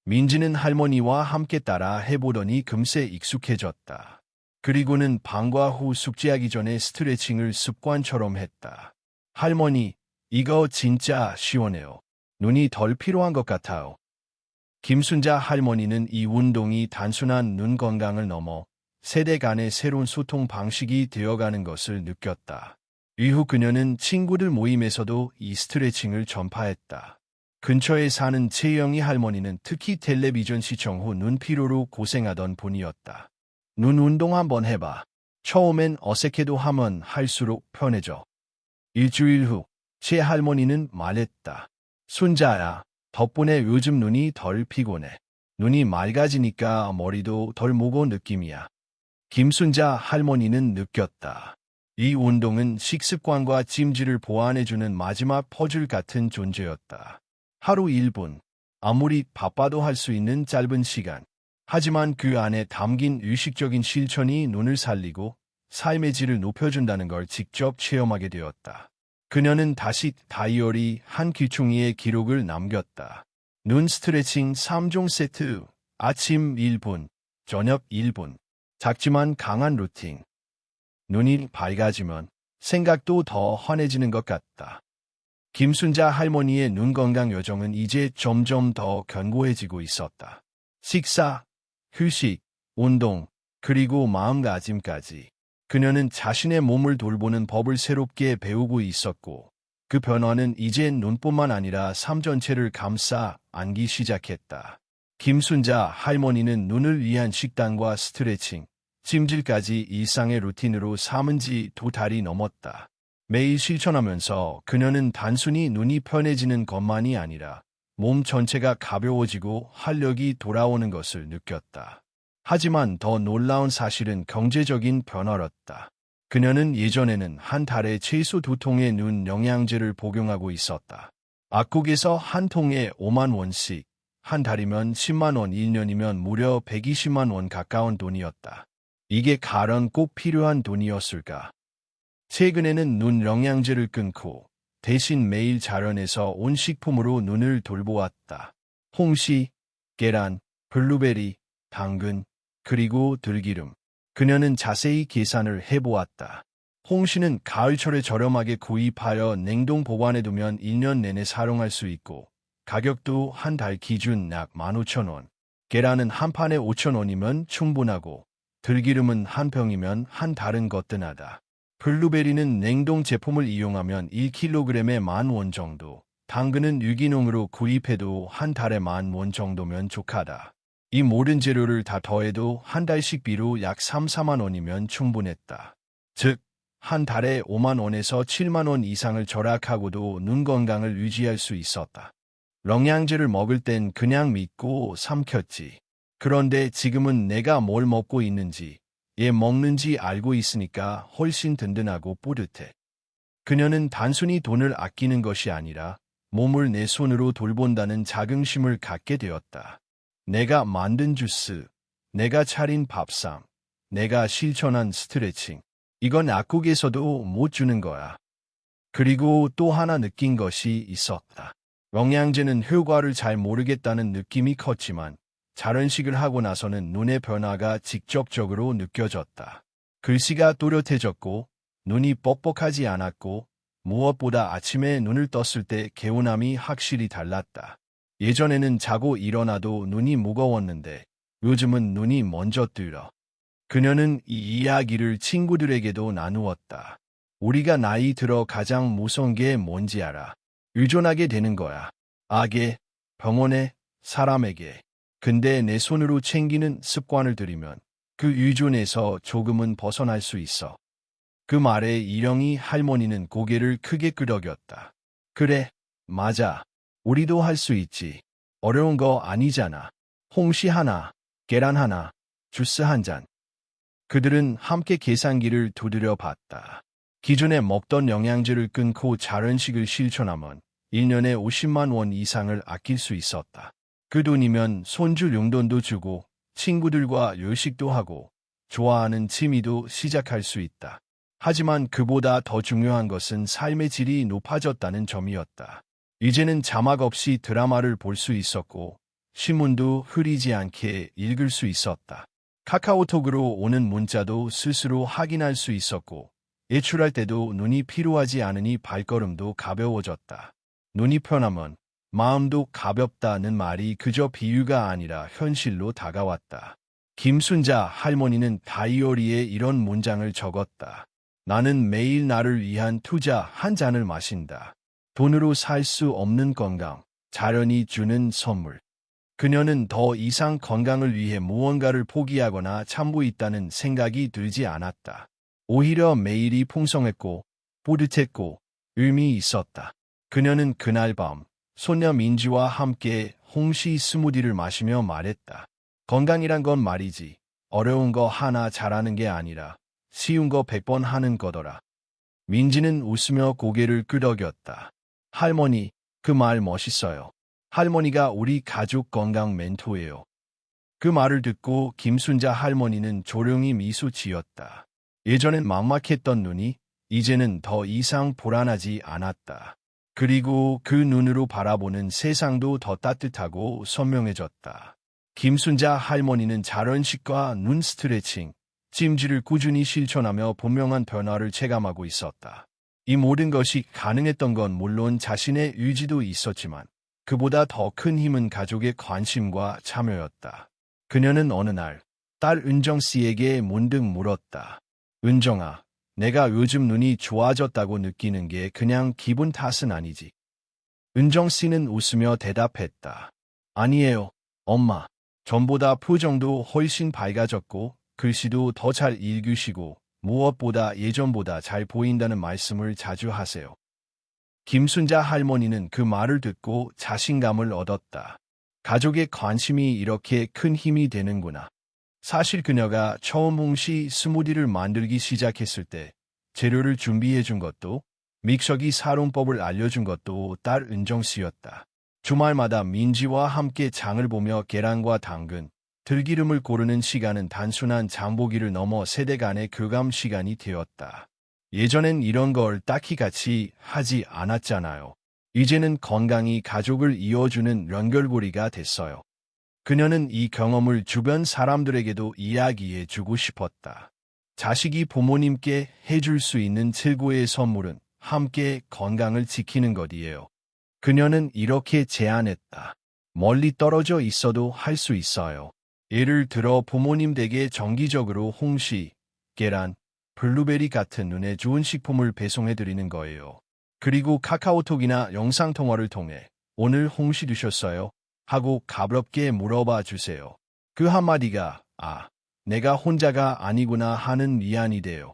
S1: 민지는 할머니와 함께 따라 해보더니 금세 익숙해졌다. 그리고는 방과 후 숙제하기 전에 스트레칭을 습관처럼 했다. 할머니, 이거 진짜 시원해요. 눈이 덜 피로한 것 같아요. 김순자 할머니는 이 운동이 단순한 눈 건강을 넘어 세대 간의 새로운 소통 방식이 되어가는 것을 느꼈다. 이후 그녀는 친구들 모임에서도 이 스트레칭을 전파했다. 근처에 사는 최영희 할머니는 특히 텔레비전 시청 후 눈 피로로 고생하던 분이었다. 눈 운동 한번 해봐. 처음엔 어색해도 하면 할수록 편해져. 일주일 후, 최 할머니는 말했다. 순자야, 덕분에 요즘 눈이 덜 피곤해. 눈이 맑아지니까 머리도 덜 무거운 느낌이야. 김순자 할머니는 느꼈다. 이 운동은 식습관과 찜질을 보완해주는 마지막 퍼즐 같은 존재였다. 하루 1분, 아무리 바빠도 할 수 있는 짧은 시간. 하지만 그 안에 담긴 의식적인 실천이 눈을 살리고 삶의 질을 높여준다는 걸 직접 체험하게 되었다. 그녀는 다시 다이어리 한 귀퉁이에 기록을 남겼다. 눈 스트레칭 3종 세트, 아침 1분, 저녁 1분. 작지만 강한 루틴. 눈이 밝아지면 생각도 더 환해지는 것 같다. 김순자 할머니의 눈 건강 여정은 이제 점점 더 견고해지고 있었다. 식사, 휴식, 운동, 그리고 마음가짐까지. 그녀는 자신의 몸을 돌보는 법을 새롭게 배우고 있었고, 그 변화는 이젠 눈뿐만 아니라 삶 전체를 감싸 안기 시작했다. 김순자 할머니는 눈을 위한 식단과 스트레칭, 찜질까지 일상의 루틴으로 삼은 지 2달이 넘었다. 매일 실천하면서 그녀는 단순히 눈이 편해지는 것만이 아니라 몸 전체가 가벼워지고 활력이 돌아오는 것을 느꼈다. 하지만 더 놀라운 사실은 경제적인 변화였다. 그녀는 예전에는 한 달에 최소 2통의 눈 영양제를 복용하고 있었다. 약국에서 한 통에 5만 원씩, 한 달이면 10만 원, 1년이면 무려 120만 원 가까운 돈이었다. 이게 가령 꼭 필요한 돈이었을까? 최근에는 눈 영양제를 끊고 대신 매일 자연에서 온 식품으로 눈을 돌보았다. 홍시, 계란, 블루베리, 당근, 그리고 들기름. 그녀는 자세히 계산을 해보았다. 홍시는 가을철에 저렴하게 구입하여 냉동 보관해두면 1년 내내 사용할 수 있고 가격도 한 달 기준 약 15,000원. 계란은 한 판에 5,000원이면 충분하고 들기름은 한 병이면 한 달은 거뜬하다. 블루베리는 냉동 제품을 이용하면 1kg에 10,000원 정도, 당근은 유기농으로 구입해도 한 달에 10,000원 정도면 족하다. 이 모든 재료를 다 더해도 한 달 식비로 약 3, 4만 원이면 충분했다. 즉, 한 달에 5만 원에서 7만 원 이상을 절약하고도 눈 건강을 유지할 수 있었다. 영양제를 먹을 땐 그냥 믿고 삼켰지. 그런데 지금은 내가 뭘 먹고 있는지, 얘 먹는지 알고 있으니까 훨씬 든든하고 뿌듯해. 그녀는 단순히 돈을 아끼는 것이 아니라 몸을 내 손으로 돌본다는 자긍심을 갖게 되었다. 내가 만든 주스, 내가 차린 밥상, 내가 실천한 스트레칭. 이건 약국에서도 못 주는 거야. 그리고 또 하나 느낀 것이 있었다. 영양제는 효과를 잘 모르겠다는 느낌이 컸지만 자연식을 하고 나서는 눈의 변화가 직접적으로 느껴졌다. 글씨가 또렷해졌고 눈이 뻑뻑하지 않았고 무엇보다 아침에 눈을 떴을 때 개운함이 확실히 달랐다. 예전에는 자고 일어나도 눈이 무거웠는데 요즘은 눈이 먼저 뜨러. 그녀는 이 이야기를 친구들에게도 나누었다. 우리가 나이 들어 가장 무서운 게 뭔지 알아? 의존하게 되는 거야. 악에, 병원에, 사람에게. 근데 내 손으로 챙기는 습관을 들이면 그 의존에서 조금은 벗어날 수 있어. 그 말에 일영이 할머니는 고개를 크게 끄덕였다. 그래, 맞아. 우리도 할 수 있지. 어려운 거 아니잖아. 홍시 하나, 계란 하나, 주스 한 잔. 그들은 함께 계산기를 두드려 봤다. 기존에 먹던 영양제를 끊고 자연식을 실천하면 1년에 50만 원 이상을 아낄 수 있었다. 그 돈이면 손주 용돈도 주고 친구들과 외식도 하고 좋아하는 취미도 시작할 수 있다. 하지만 그보다 더 중요한 것은 삶의 질이 높아졌다는 점이었다. 이제는 자막 없이 드라마를 볼 수 있었고 신문도 흐리지 않게 읽을 수 있었다. 카카오톡으로 오는 문자도 스스로 확인할 수 있었고 외출할 때도 눈이 피로하지 않으니 발걸음도 가벼워졌다. 눈이 편하면 마음도 가볍다는 말이 그저 비유가 아니라 현실로 다가왔다. 김순자 할머니는 다이어리에 이런 문장을 적었다. 나는 매일 나를 위한 투자 한 잔을 마신다. 돈으로 살 수 없는 건강, 자연이 주는 선물. 그녀는 더 이상 건강을 위해 무언가를 포기하거나 참고 있다는 생각이 들지 않았다. 오히려 매일이 풍성했고 뿌듯했고 의미 있었다. 그녀는 그날 밤 손녀 민지와 함께 홍시 스무디를 마시며 말했다. 건강이란 건 말이지. 어려운 거 하나 잘하는 게 아니라 쉬운 거 100번 하는 거더라. 민지는 웃으며 고개를 끄덕였다. 할머니, 그 말 멋있어요. 할머니가 우리 가족 건강 멘토예요. 그 말을 듣고 김순자 할머니는 조용히 미소 지었다. 예전엔 막막했던 눈이 이제는 더 이상 불안하지 않았다. 그리고 그 눈으로 바라보는 세상도 더 따뜻하고 선명해졌다. 김순자 할머니는 자연식과 눈 스트레칭, 찜질을 꾸준히 실천하며 분명한 변화를 체감하고 있었다. 이 모든 것이 가능했던 건 물론 자신의 의지도 있었지만 그보다 더 큰 힘은 가족의 관심과 참여였다. 그녀는 어느 날 딸 은정 씨에게 문득 물었다. 은정아, 내가 요즘 눈이 좋아졌다고 느끼는 게 그냥 기분 탓은 아니지? 은정 씨는 웃으며 대답했다. 아니에요, 엄마. 전보다 표정도 훨씬 밝아졌고 글씨도 더 잘 읽으시고 무엇보다 예전보다 잘 보인다는 말씀을 자주 하세요. 김순자 할머니는 그 말을 듣고 자신감을 얻었다. 가족의 관심이 이렇게 큰 힘이 되는구나. 사실 그녀가 처음 홍시 스무디를 만들기 시작했을 때 재료를 준비해 준 것도 믹서기 사용법을 알려준 것도 딸 은정씨였다. 주말마다 민지와 함께 장을 보며 계란과 당근, 들기름을 고르는 시간은 단순한 장보기를 넘어 세대 간의 교감 시간이 되었다. 예전엔 이런 걸 딱히 같이 하지 않았잖아요. 이제는 건강이 가족을 이어주는 연결고리가 됐어요. 그녀는 이 경험을 주변 사람들에게도 이야기해 주고 싶었다. 자식이 부모님께 해줄 수 있는 최고의 선물은 함께 건강을 지키는 것이에요. 그녀는 이렇게 제안했다. 멀리 떨어져 있어도 할 수 있어요. 예를 들어 부모님 댁에 정기적으로 홍시, 계란, 블루베리 같은 눈에 좋은 식품을 배송해드리는 거예요. 그리고 카카오톡이나 영상통화를 통해 오늘 홍시 드셨어요? 하고 가볍게 물어봐 주세요. 그 한마디가 내가 혼자가 아니구나 하는 위안이 돼요.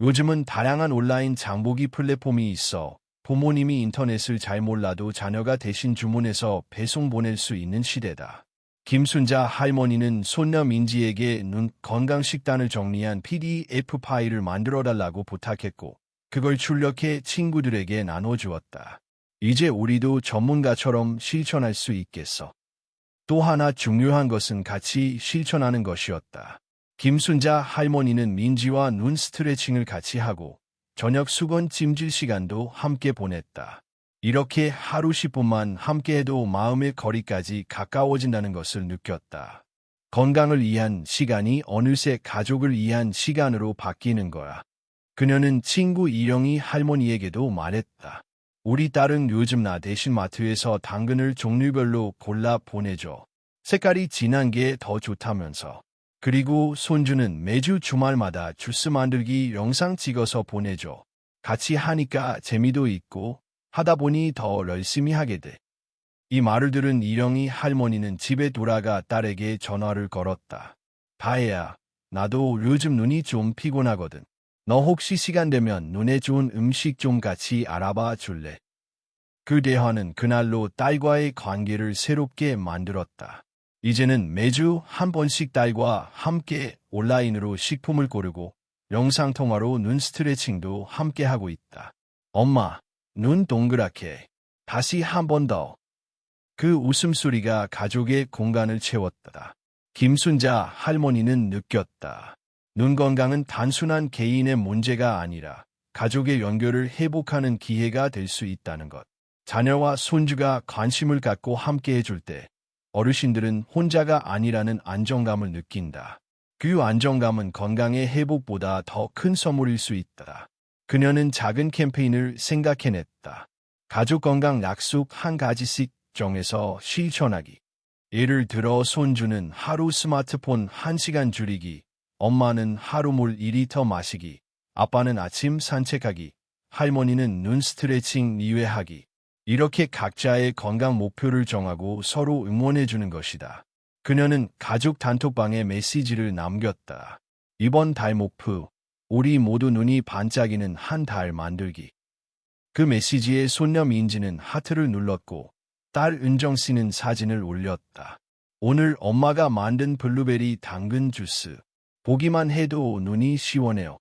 S1: 요즘은 다양한 온라인 장보기 플랫폼이 있어 부모님이 인터넷을 잘 몰라도 자녀가 대신 주문해서 배송 보낼 수 있는 시대다. 김순자 할머니는 손녀 민지에게 눈 건강식단을 정리한 PDF 파일을 만들어달라고 부탁했고 그걸 출력해 친구들에게 나눠주었다. 이제 우리도 전문가처럼 실천할 수 있겠어. 또 하나 중요한 것은 같이 실천하는 것이었다. 김순자 할머니는 민지와 눈 스트레칭을 같이 하고 저녁 수건 찜질 시간도 함께 보냈다. 이렇게 하루 10분만 함께해도 마음의 거리까지 가까워진다는 것을 느꼈다. 건강을 위한 시간이 어느새 가족을 위한 시간으로 바뀌는 거야. 그녀는 친구 이영희 할머니에게도 말했다. 우리 딸은 요즘 나 대신 마트에서 당근을 종류별로 골라 보내줘. 색깔이 진한 게 더 좋다면서. 그리고 손주는 매주 주말마다 주스 만들기 영상 찍어서 보내줘. 같이 하니까 재미도 있고 하다 보니 더 열심히 하게 돼. 이 말을 들은 이영희 할머니는 집에 돌아가 딸에게 전화를 걸었다. 다혜야, 나도 요즘 눈이 좀 피곤하거든. 너 혹시 시간 되면 눈에 좋은 음식 좀 같이 알아봐 줄래? 그 대화는 그날로 딸과의 관계를 새롭게 만들었다. 이제는 매주 한 번씩 딸과 함께 온라인으로 식품을 고르고 영상통화로 눈 스트레칭도 함께 하고 있다. 엄마, 눈 동그랗게. 다시 한 번 더. 그 웃음소리가 가족의 공간을 채웠다. 김순자 할머니는 느꼈다. 눈 건강은 단순한 개인의 문제가 아니라 가족의 연결을 회복하는 기회가 될 수 있다는 것. 자녀와 손주가 관심을 갖고 함께 해줄 때 어르신들은 혼자가 아니라는 안정감을 느낀다. 그 안정감은 건강의 회복보다 더 큰 선물일 수 있다. 그녀는 작은 캠페인을 생각해냈다. 가족 건강 약속 한 가지씩 정해서 실천하기. 예를 들어 손주는 하루 스마트폰 1시간 줄이기, 엄마는 하루 물 2리터 마시기, 아빠는 아침 산책하기, 할머니는 눈 스트레칭 2회 하기. 이렇게 각자의 건강 목표를 정하고 서로 응원해주는 것이다. 그녀는 가족 단톡방에 메시지를 남겼다. 이번 달 목표, 우리 모두 눈이 반짝이는 한 달 만들기. 그 메시지에 손녀 민지는 하트를 눌렀고 딸 은정 씨는 사진을 올렸다. 오늘 엄마가 만든 블루베리 당근 주스. 보기만 해도 눈이 시원해요.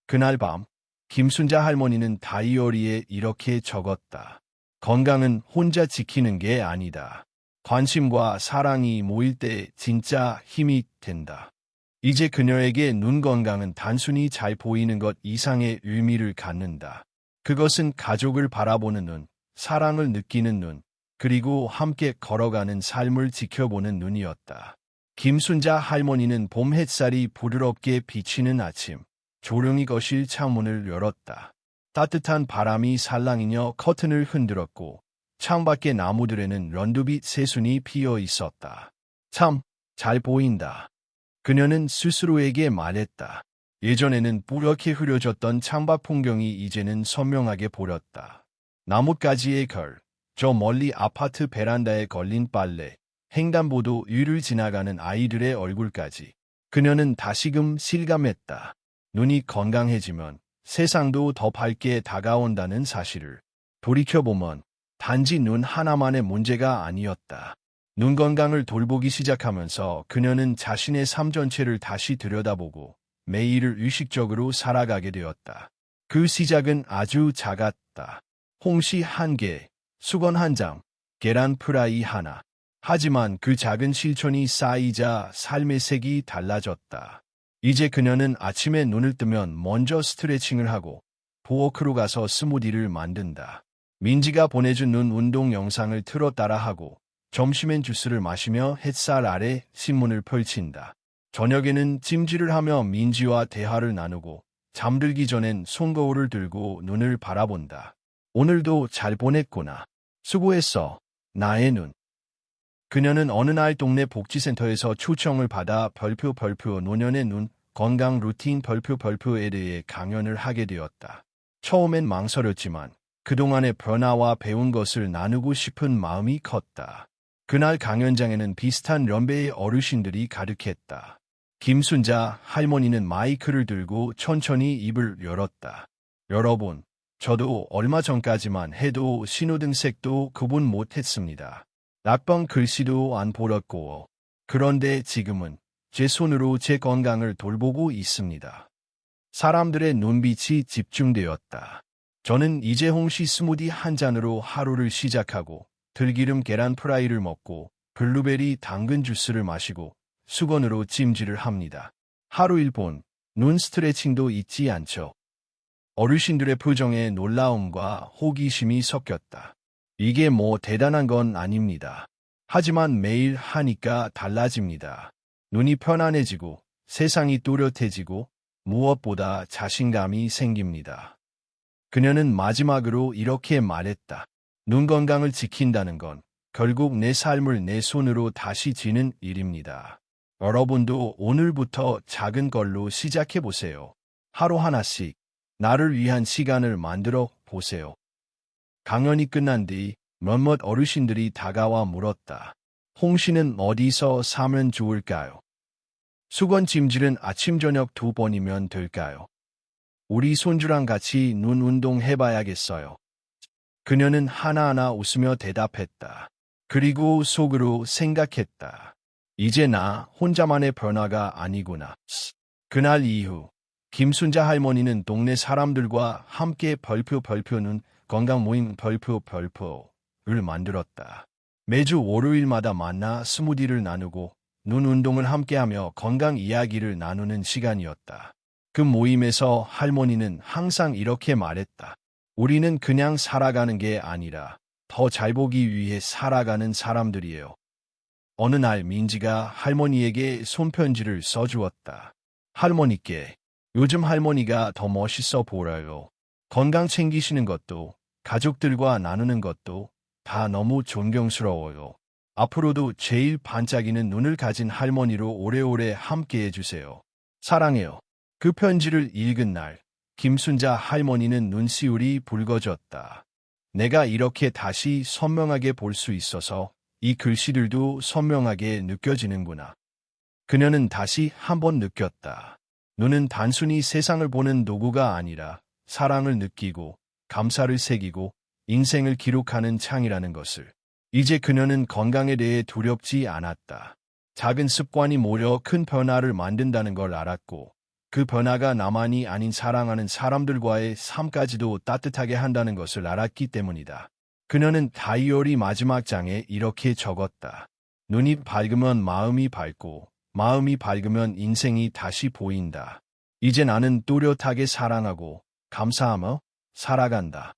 S1: 그날 밤, 김순자 할머니는 다이어리에 이렇게 적었다. 건강은 혼자 지키는 게 아니다. 관심과 사랑이 모일 때 진짜 힘이 된다. 이제 그녀에게 눈 건강은 단순히 잘 보이는 것 이상의 의미를 갖는다. 그것은 가족을 바라보는 눈, 사랑을 느끼는 눈, 그리고 함께 걸어가는 삶을 지켜보는 눈이었다. 김순자 할머니는 봄 햇살이 부드럽게 비치는 아침, 조용히 거실 창문을 열었다. 따뜻한 바람이 살랑이며 커튼을 흔들었고 창밖의 나무들에는 연두빛 새순이 피어 있었다. 참, 잘 보인다. 그녀는 스스로에게 말했다. 예전에는 뿌옇게 흐려졌던 창밖 풍경이 이제는 선명하게 보였다. 나뭇가지의 결, 저 멀리 아파트 베란다에 걸린 빨래, 횡단보도 위를 지나가는 아이들의 얼굴까지. 그녀는 다시금 실감했다. 눈이 건강해지면 세상도 더 밝게 다가온다는 사실을 돌이켜보면 단지 눈 하나만의 문제가 아니었다. 눈 건강을 돌보기 시작하면서 그녀는 자신의 삶 전체를 다시 들여다보고 매일을 의식적으로 살아가게 되었다. 그 시작은 아주 작았다. 홍시 한 개, 수건 한 장, 계란 프라이 하나. 하지만 그 작은 실천이 쌓이자 삶의 색이 달라졌다. 이제 그녀는 아침에 눈을 뜨면 먼저 스트레칭을 하고 부엌으로 가서 스무디를 만든다. 민지가 보내준 눈 운동 영상을 틀어 따라하고 점심엔 주스를 마시며 햇살 아래 신문을 펼친다. 저녁에는 찜질을 하며 민지와 대화를 나누고 잠들기 전엔 손거울을 들고 눈을 바라본다. 오늘도 잘 보냈구나. 수고했어. 나의 눈. 그녀는 어느 날 동네 복지센터에서 초청을 받아 별표 노년의 눈 건강 루틴 별표에 대해 강연을 하게 되었다. 처음엔 망설였지만 그동안의 변화와 배운 것을 나누고 싶은 마음이 컸다. 그날 강연장에는 비슷한 연배의 어르신들이 가득했다. 김순자 할머니는 마이크를 들고 천천히 입을 열었다. 여러분, 저도 얼마 전까지만 해도 신호등 색도 구분 못했습니다. 낙방 글씨도 안 보렸고, 그런데 지금은 제 손으로 제 건강을 돌보고 있습니다. 사람들의 눈빛이 집중되었다. 저는 이제 홍시 스무디 한 잔으로 하루를 시작하고 들기름 계란 프라이를 먹고 블루베리 당근 주스를 마시고 수건으로 찜질을 합니다. 하루 1분, 눈 스트레칭도 잊지 않죠. 어르신들의 표정에 놀라움과 호기심이 섞였다. 이게 뭐 대단한 건 아닙니다. 하지만 매일 하니까 달라집니다. 눈이 편안해지고 세상이 또렷해지고 무엇보다 자신감이 생깁니다. 그녀는 마지막으로 이렇게 말했다. 눈 건강을 지킨다는 건 결국 내 삶을 내 손으로 다시 지는 일입니다. 여러분도 오늘부터 작은 걸로 시작해 보세요. 하루 하나씩 나를 위한 시간을 만들어 보세요. 강연이 끝난 뒤 몇몇 어르신들이 다가와 물었다. 홍시는 어디서 사면 좋을까요? 수건 찜질은 아침 저녁 2번이면 될까요? 우리 손주랑 같이 눈 운동 해봐야겠어요. 그녀는 하나하나 웃으며 대답했다. 그리고 속으로 생각했다. 이제 나 혼자만의 변화가 아니구나. 그날 이후 김순자 할머니는 동네 사람들과 함께 별표는 건강 모임 별표를 만들었다. 매주 월요일마다 만나 스무디를 나누고 눈 운동을 함께하며 건강 이야기를 나누는 시간이었다. 그 모임에서 할머니는 항상 이렇게 말했다. 우리는 그냥 살아가는 게 아니라 더 잘 보기 위해 살아가는 사람들이에요. 어느 날 민지가 할머니에게 손편지를 써주었다. 할머니께 요즘 할머니가 더 멋있어 보여요. 건강 챙기시는 것도 가족들과 나누는 것도 다 너무 존경스러워요. 앞으로도 제일 반짝이는 눈을 가진 할머니로 오래오래 함께 해주세요. 사랑해요. 그 편지를 읽은 날 김순자 할머니는 눈시울이 붉어졌다. 내가 이렇게 다시 선명하게 볼 수 있어서 이 글씨들도 선명하게 느껴지는구나. 그녀는 다시 한번 느꼈다. 눈은 단순히 세상을 보는 도구가 아니라 사랑을 느끼고 감사를 새기고 인생을 기록하는 창이라는 것을. 이제 그녀는 건강에 대해 두렵지 않았다. 작은 습관이 모여 큰 변화를 만든다는 걸 알았고 그 변화가 나만이 아닌 사랑하는 사람들과의 삶까지도 따뜻하게 한다는 것을 알았기 때문이다. 그녀는 다이어리 마지막 장에 이렇게 적었다. 눈이 밝으면 마음이 밝고 마음이 밝으면 인생이 다시 보인다. 이제 나는 또렷하게 사랑하고 감사하며 살아간다.